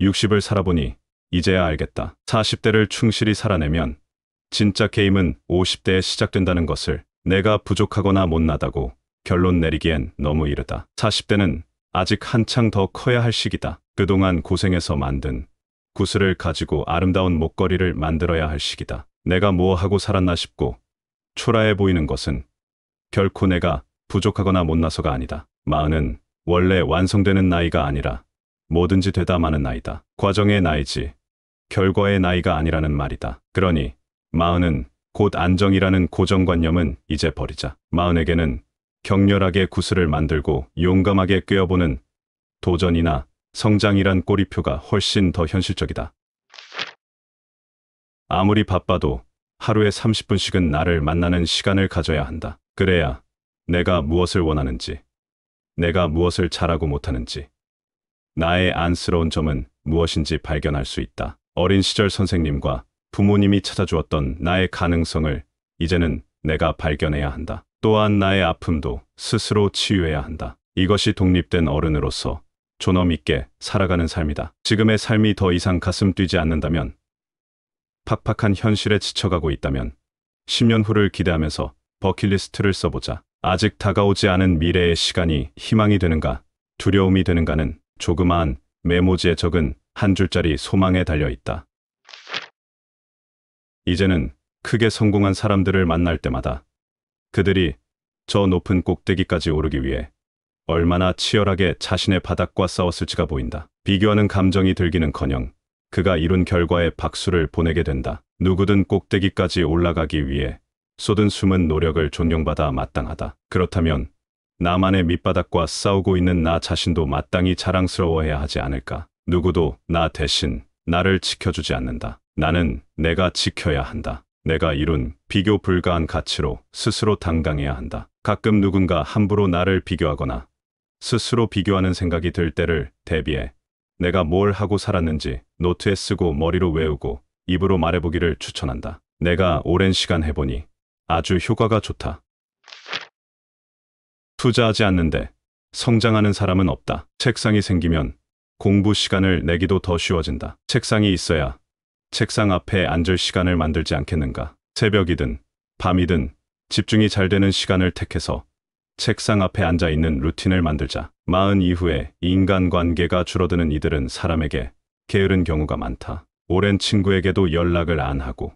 60을 살아보니 이제야 알겠다. 40대를 충실히 살아내면 진짜 게임은 50대에 시작된다는 것을. 내가 부족하거나 못나다고 결론 내리기엔 너무 이르다. 40대는 아직 한창 더 커야 할 시기다. 그동안 고생해서 만든 구슬을 가지고 아름다운 목걸이를 만들어야 할 시기다. 내가 뭐 하고 살았나 싶고 초라해 보이는 것은 결코 내가 부족하거나 못나서가 아니다. 40은 원래 완성되는 나이가 아니라 뭐든지 되다 마는 나이다. 과정의 나이지 결과의 나이가 아니라는 말이다. 그러니 40은 곧 안정이라는 고정관념은 이제 버리자. 40에게는 격렬하게 구슬을 만들고 용감하게 꿰어보는 도전이나 성장이란 꼬리표가 훨씬 더 현실적이다. 아무리 바빠도 하루에 30분씩은 나를 만나는 시간을 가져야 한다. 그래야 내가 무엇을 원하는지, 내가 무엇을 잘하고 못하는지, 나의 안쓰러운 점은 무엇인지 발견할 수 있다. 어린 시절 선생님과 부모님이 찾아주었던 나의 가능성을 이제는 내가 발견해야 한다. 또한 나의 아픔도 스스로 치유해야 한다. 이것이 독립된 어른으로서 존엄 있게 살아가는 삶이다. 지금의 삶이 더 이상 가슴 뛰지 않는다면, 팍팍한 현실에 지쳐가고 있다면 10년 후를 기대하면서 버킷리스트를 써보자. 아직 다가오지 않은 미래의 시간이 희망이 되는가, 두려움이 되는가는 조그마한 메모지에 적은 한 줄짜리 소망에 달려있다. 이제는 크게 성공한 사람들을 만날 때마다 그들이 저 높은 꼭대기까지 오르기 위해 얼마나 치열하게 자신의 바닥과 싸웠을지가 보인다. 비교하는 감정이 들기는커녕 그가 이룬 결과에 박수를 보내게 된다. 누구든 꼭대기까지 올라가기 위해 쏟은 숨은 노력을 존경받아 마땅하다. 그렇다면 나만의 밑바닥과 싸우고 있는 나 자신도 마땅히 자랑스러워해야 하지 않을까? 누구도 나 대신 나를 지켜주지 않는다. 나는 내가 지켜야 한다. 내가 이룬 비교 불가한 가치로 스스로 당당해야 한다. 가끔 누군가 함부로 나를 비교하거나 스스로 비교하는 생각이 들 때를 대비해 내가 뭘 하고 살았는지 노트에 쓰고 머리로 외우고 입으로 말해보기를 추천한다. 내가 오랜 시간 해보니 아주 효과가 좋다. 투자하지 않는데 성장하는 사람은 없다. 책상이 생기면 공부 시간을 내기도 더 쉬워진다. 책상이 있어야 책상 앞에 앉을 시간을 만들지 않겠는가. 새벽이든 밤이든 집중이 잘 되는 시간을 택해서 책상 앞에 앉아 있는 루틴을 만들자. 40 이후에 인간관계가 줄어드는 이들은 사람에게 게으른 경우가 많다. 오랜 친구에게도 연락을 안 하고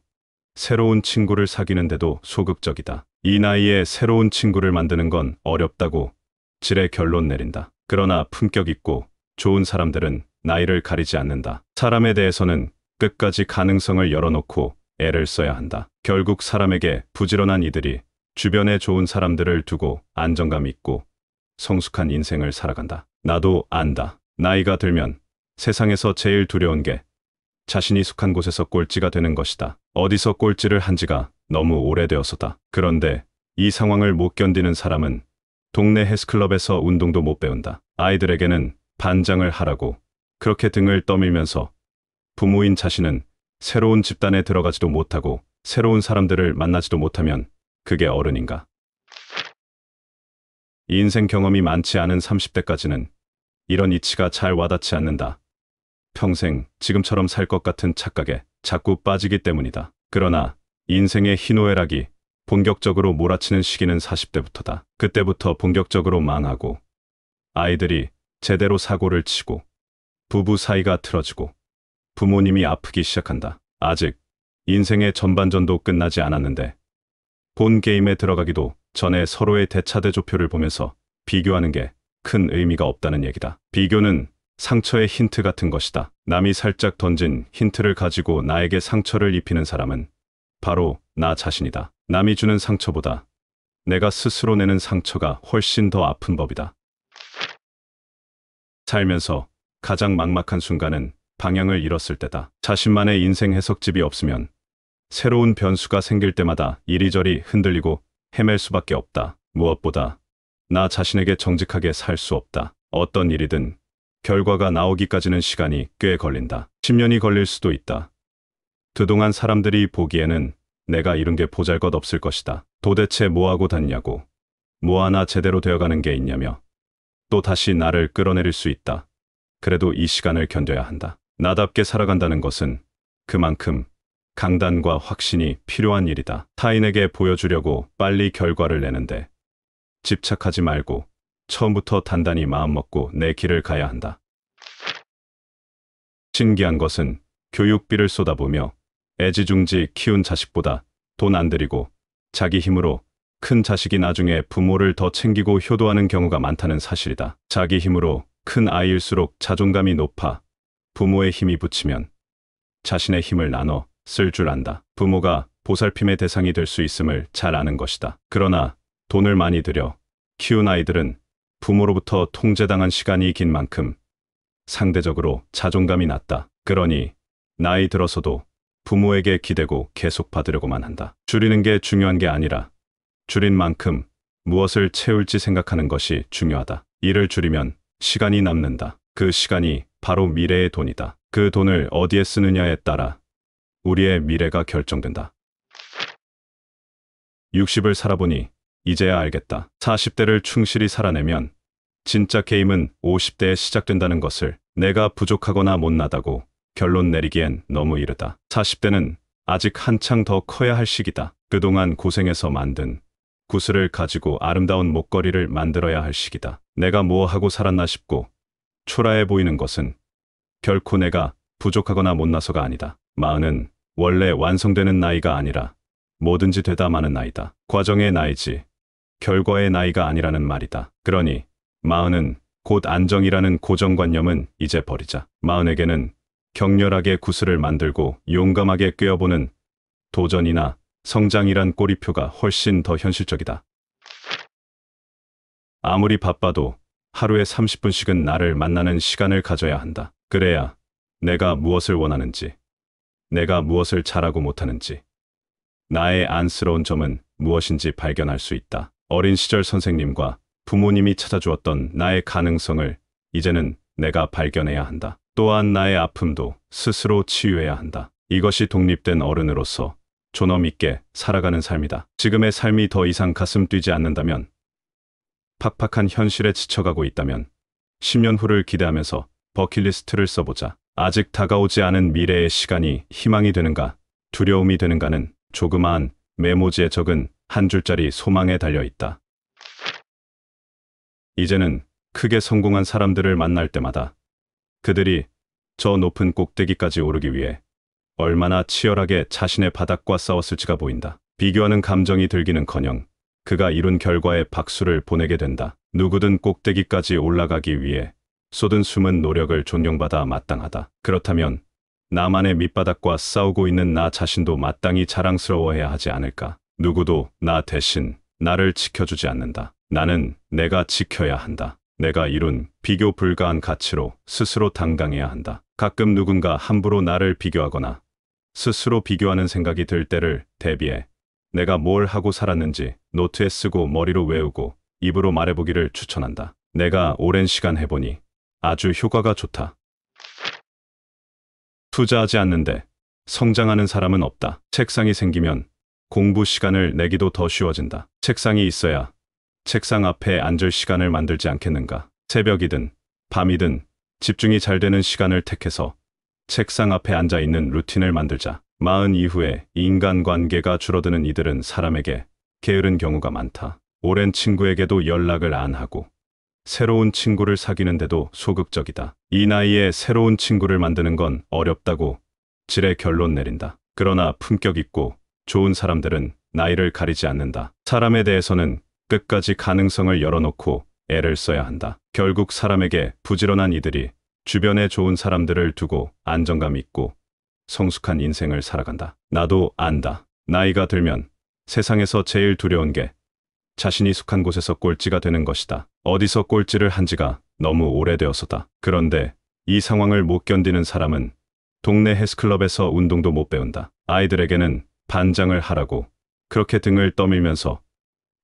새로운 친구를 사귀는데도 소극적이다. 이 나이에 새로운 친구를 만드는 건 어렵다고 지레 결론 내린다. 그러나 품격 있고 좋은 사람들은 나이를 가리지 않는다. 사람에 대해서는 끝까지 가능성을 열어놓고 애를 써야 한다. 결국 사람에게 부지런한 이들이 주변에 좋은 사람들을 두고 안정감 있고 성숙한 인생을 살아간다. 나도 안다. 나이가 들면 세상에서 제일 두려운 게 자신이 속한 곳에서 꼴찌가 되는 것이다. 어디서 꼴찌를 한 지가 너무 오래되어서다. 그런데 이 상황을 못 견디는 사람은 동네 헬스클럽에서 운동도 못 배운다. 아이들에게는 반장을 하라고 그렇게 등을 떠밀면서 부모인 자신은 새로운 집단에 들어가지도 못하고 새로운 사람들을 만나지도 못하면 그게 어른인가? 인생 경험이 많지 않은 30대까지는 이런 이치가 잘 와닿지 않는다. 평생 지금처럼 살 것 같은 착각에 자꾸 빠지기 때문이다. 그러나 인생의 희노애락이 본격적으로 몰아치는 시기는 40대부터다. 그때부터 본격적으로 망하고 아이들이 제대로 사고를 치고 부부 사이가 틀어지고 부모님이 아프기 시작한다. 아직 인생의 전반전도 끝나지 않았는데 본 게임에 들어가기도 전에 서로의 대차대조표를 보면서 비교하는 게 큰 의미가 없다는 얘기다. 비교는 상처의 힌트 같은 것이다. 남이 살짝 던진 힌트를 가지고 나에게 상처를 입히는 사람은 바로 나 자신이다. 남이 주는 상처보다 내가 스스로 내는 상처가 훨씬 더 아픈 법이다. 살면서 가장 막막한 순간은 방향을 잃었을 때다. 자신만의 인생 해석집이 없으면 새로운 변수가 생길 때마다 이리저리 흔들리고 헤맬 수밖에 없다. 무엇보다 나 자신에게 정직하게 살 수 없다. 어떤 일이든 결과가 나오기까지는 시간이 꽤 걸린다. 10년이 걸릴 수도 있다. 그동안 사람들이 보기에는 내가 이룬 게 보잘것없을 것이다. 도대체 뭐하고 다니냐고, 뭐 하나 제대로 되어가는 게 있냐며 또 다시 나를 끌어내릴 수 있다. 그래도 이 시간을 견뎌야 한다. 나답게 살아간다는 것은 그만큼 강단과 확신이 필요한 일이다. 타인에게 보여주려고 빨리 결과를 내는데 집착하지 말고 처음부터 단단히 마음먹고 내 길을 가야 한다. 신기한 것은 교육비를 쏟아부으며 애지중지 키운 자식보다 돈 안 들이고 자기 힘으로 큰 자식이 나중에 부모를 더 챙기고 효도하는 경우가 많다는 사실이다. 자기 힘으로 큰 아이일수록 자존감이 높아 부모의 힘이 붙이면 자신의 힘을 나눠 쓸 줄 안다. 부모가 보살핌의 대상이 될 수 있음을 잘 아는 것이다. 그러나 돈을 많이 들여 키운 아이들은 부모로부터 통제당한 시간이 긴 만큼 상대적으로 자존감이 낮다. 그러니 나이 들어서도 부모에게 기대고 계속 받으려고만 한다. 줄이는 게 중요한 게 아니라 줄인 만큼 무엇을 채울지 생각하는 것이 중요하다. 일을 줄이면 시간이 남는다. 그 시간이 바로 미래의 돈이다. 그 돈을 어디에 쓰느냐에 따라 우리의 미래가 결정된다. 60을 살아보니 이제야 알겠다. 40대를 충실히 살아내면 진짜 게임은 50대에 시작된다는 것을. 내가 부족하거나 못나다고 결론 내리기엔 너무 이르다. 40대는 아직 한창 더 커야 할 시기다. 그동안 고생해서 만든 구슬을 가지고 아름다운 목걸이를 만들어야 할 시기다. 내가 뭐 하고 살았나 싶고 초라해 보이는 것은 결코 내가 부족하거나 못나서가 아니다. 40은 원래 완성되는 나이가 아니라 뭐든지 되다 마는 나이다. 과정의 나이지 결과의 나이가 아니라는 말이다. 그러니 40은 곧 안정이라는 고정관념은 이제 버리자. 40에게는 격렬하게 구슬을 만들고 용감하게 꿰어보는 도전이나 성장이란 꼬리표가 훨씬 더 현실적이다. 아무리 바빠도 하루에 30분씩은 나를 만나는 시간을 가져야 한다. 그래야 내가 무엇을 원하는지, 내가 무엇을 잘하고 못하는지, 나의 안쓰러운 점은 무엇인지 발견할 수 있다. 어린 시절 선생님과 부모님이 찾아주었던 나의 가능성을 이제는 내가 발견해야 한다. 또한 나의 아픔도 스스로 치유해야 한다. 이것이 독립된 어른으로서 존엄 있게 살아가는 삶이다. 지금의 삶이 더 이상 가슴 뛰지 않는다면, 팍팍한 현실에 지쳐가고 있다면 10년 후를 기대하면서 버킷리스트를 써보자. 아직 다가오지 않은 미래의 시간이 희망이 되는가, 두려움이 되는가는 조그마한 메모지에 적은 한 줄짜리 소망에 달려있다. 이제는 크게 성공한 사람들을 만날 때마다 그들이 저 높은 꼭대기까지 오르기 위해 얼마나 치열하게 자신의 바닥과 싸웠을지가 보인다. 비교하는 감정이 들기는커녕 그가 이룬 결과에 박수를 보내게 된다. 누구든 꼭대기까지 올라가기 위해 쏟은 숨은 노력을 존경받아 마땅하다. 그렇다면 나만의 밑바닥과 싸우고 있는 나 자신도 마땅히 자랑스러워해야 하지 않을까? 누구도 나 대신 나를 지켜주지 않는다. 나는 내가 지켜야 한다. 내가 이룬 비교 불가한 가치로 스스로 당당해야 한다. 가끔 누군가 함부로 나를 비교하거나 스스로 비교하는 생각이 들 때를 대비해 내가 뭘 하고 살았는지 노트에 쓰고 머리로 외우고 입으로 말해보기를 추천한다. 내가 오랜 시간 해보니 아주 효과가 좋다. 투자하지 않는데 성장하는 사람은 없다. 책상이 생기면 공부 시간을 내기도 더 쉬워진다. 책상이 있어야 책상 앞에 앉을 시간을 만들지 않겠는가. 새벽이든 밤이든 집중이 잘 되는 시간을 택해서 책상 앞에 앉아 있는 루틴을 만들자. 40 이후에 인간관계가 줄어드는 이들은 사람에게 게으른 경우가 많다. 오랜 친구에게도 연락을 안 하고 새로운 친구를 사귀는데도 소극적이다. 이 나이에 새로운 친구를 만드는 건 어렵다고 지레 결론 내린다. 그러나 품격 있고 좋은 사람들은 나이를 가리지 않는다. 사람에 대해서는 끝까지 가능성을 열어놓고 애를 써야 한다. 결국 사람에게 부지런한 이들이 주변에 좋은 사람들을 두고 안정감 있고 성숙한 인생을 살아간다. 나도 안다. 나이가 들면 세상에서 제일 두려운 게 자신이 속한 곳에서 꼴찌가 되는 것이다. 어디서 꼴찌를 한 지가 너무 오래되어서다. 그런데 이 상황을 못 견디는 사람은 동네 헬스클럽에서 운동도 못 배운다. 아이들에게는 반장을 하라고 그렇게 등을 떠밀면서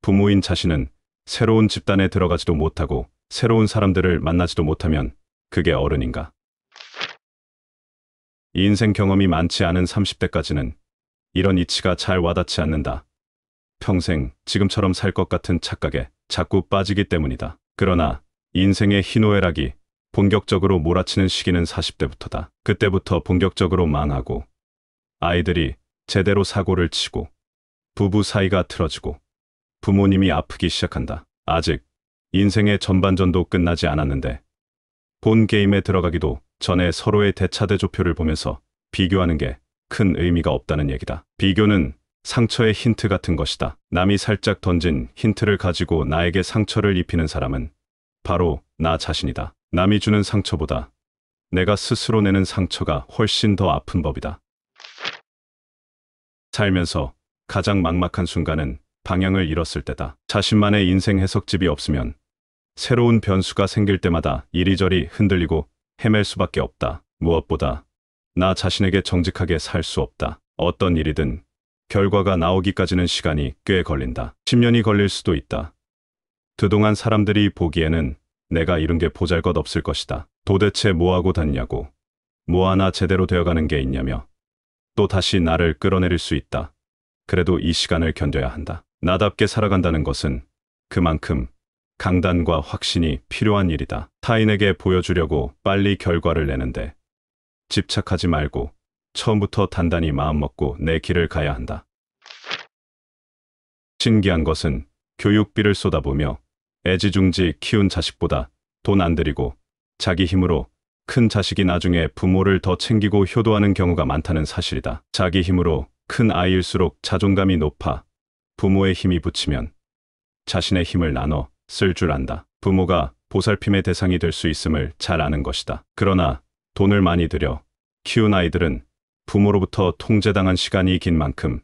부모인 자신은 새로운 집단에 들어가지도 못하고 새로운 사람들을 만나지도 못하면 그게 어른인가? 인생 경험이 많지 않은 30대까지는 이런 이치가 잘 와닿지 않는다. 평생 지금처럼 살 것 같은 착각에 자꾸 빠지기 때문이다. 그러나 인생의 희노애락이 본격적으로 몰아치는 시기는 40대부터다. 그때부터 본격적으로 망하고 아이들이 제대로 사고를 치고 부부 사이가 틀어지고 부모님이 아프기 시작한다. 아직 인생의 전반전도 끝나지 않았는데 본 게임에 들어가기도 전에 서로의 대차대조표를 보면서 비교하는 게 큰 의미가 없다는 얘기다. 비교는 상처의 힌트 같은 것이다. 남이 살짝 던진 힌트를 가지고 나에게 상처를 입히는 사람은 바로 나 자신이다. 남이 주는 상처보다 내가 스스로 내는 상처가 훨씬 더 아픈 법이다. 살면서 가장 막막한 순간은 방향을 잃었을 때다. 자신만의 인생 해석집이 없으면 새로운 변수가 생길 때마다 이리저리 흔들리고 헤맬 수밖에 없다. 무엇보다 나 자신에게 정직하게 살 수 없다. 어떤 일이든 결과가 나오기까지는 시간이 꽤 걸린다. 10년이 걸릴 수도 있다. 그동안 사람들이 보기에는 내가 이룬 게 보잘것없을 것이다. 도대체 뭐하고 다니냐고, 뭐 하나 제대로 되어가는 게 있냐며 또 다시 나를 끌어내릴 수 있다. 그래도 이 시간을 견뎌야 한다. 나답게 살아간다는 것은 그만큼 강단과 확신이 필요한 일이다. 타인에게 보여주려고 빨리 결과를 내는데 집착하지 말고 처음부터 단단히 마음먹고 내 길을 가야 한다. 신기한 것은 교육비를 쏟아부으며 애지중지 키운 자식보다 돈 안 들이고 자기 힘으로 큰 자식이 나중에 부모를 더 챙기고 효도하는 경우가 많다는 사실이다. 자기 힘으로 큰 아이일수록 자존감이 높아 부모의 힘이 붙이면 자신의 힘을 나눠 쓸 줄 안다. 부모가 보살핌의 대상이 될 수 있음을 잘 아는 것이다. 그러나 돈을 많이 들여 키운 아이들은 부모로부터 통제당한 시간이 긴 만큼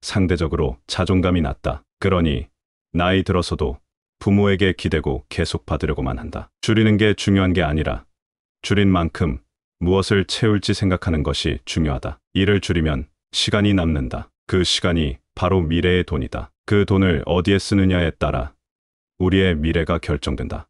상대적으로 자존감이 낮다. 그러니 나이 들어서도 부모에게 기대고 계속 받으려고만 한다. 줄이는 게 중요한 게 아니라 줄인 만큼 무엇을 채울지 생각하는 것이 중요하다. 일을 줄이면 시간이 남는다. 그 시간이 바로 미래의 돈이다. 그 돈을 어디에 쓰느냐에 따라 우리의 미래가 결정된다.